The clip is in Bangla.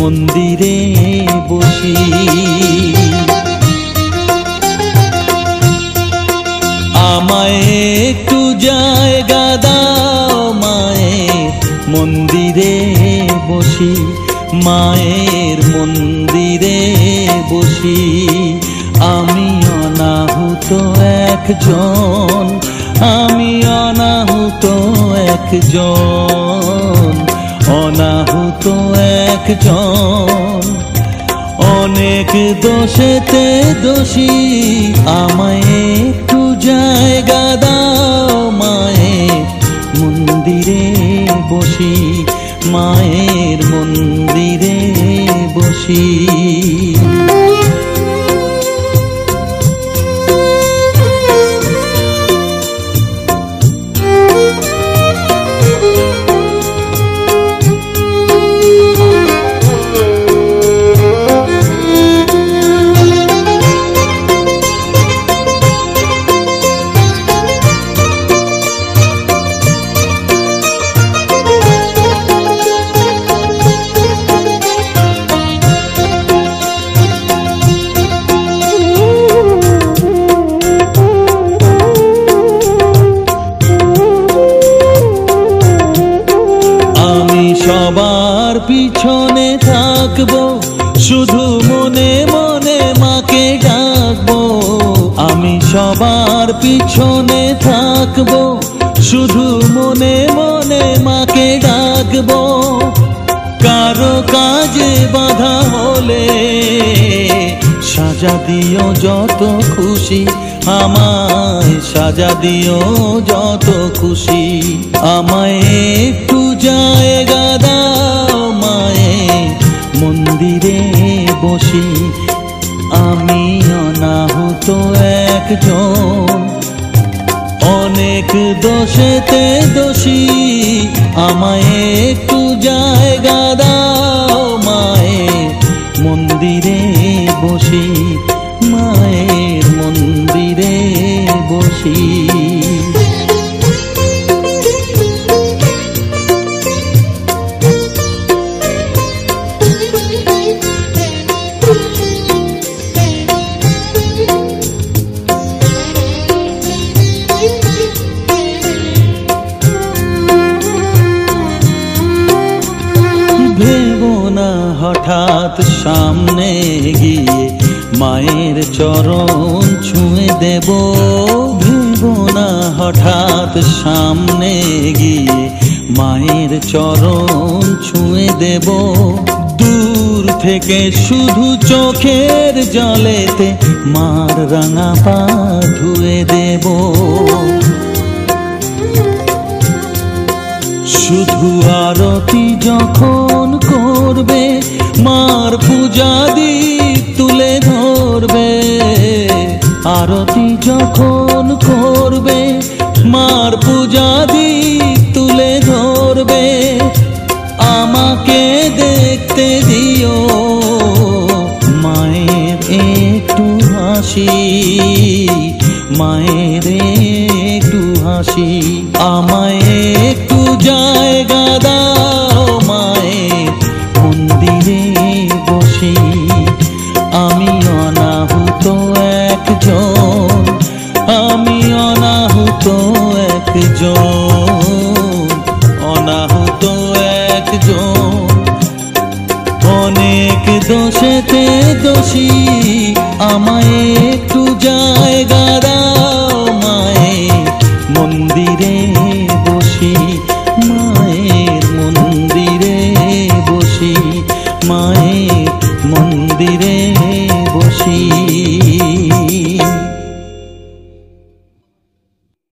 মন্দিরে বসি। আমায় একটু জায়গা দাও মায়ের মন্দিরে বসি, মায়ের মন্দিরে বসি। আমি অনাহুত একজন, আমি অনাহুত একজন, অনাহুত একজন। অনেক দোষেতে দোষী, আমায় একটু জায়গা দাও মায়ের মন্দিরে বসি, মায়ের মন্দিরে বসি। সবার পিছনে থাকবো, শুধু মনে মনে মাকে ডাকবো। আমি সবার পিছনে থাকবো, শুধু মনে মনে মাকে ডাকবো। কারো কাজে বাধা হলে সাজা দিও যত খুশি, আমায় সাজা দিও যত খুশি। আমায় একটু জায়গা দাও মায়ের মন্দিরে বসি, আমি অনাহুত একজন। অনেক দোষেতে দোষী, আমায় একটু জায়গা দাও মায়ের মন্দিরে বসি, মায়ের মন্দিরে বসি। ভেবো না হঠাৎ সামনে গিয়ে মায়ের চরণ ছুঁয়ে দেব, ভেবো না হঠাৎ সামনে গিয়ে মায়ের চরণ ছুঁয়ে দেব। দূর থেকে শুধু চোখের জলেতে মার রাঙা পা ধুয়ে দেব। শুধু আরতি যখন করবে, মার পূজা দীপ তুলে ধরবে। আরতি যখন করবে, মার পূজা দীপ তুলে ধরবে। আমাকে দেখতে দিও মায়ের একটু হাসি, মায়ের একটু হাসি। আমায় একটু জায়গা দাও মায়ের মন্দিরে বসি, আমি অনাহুত একজন, আমি অনাহুত একজন, অনাহুত একজন। অনেক দোষেতে দোষী, আমায়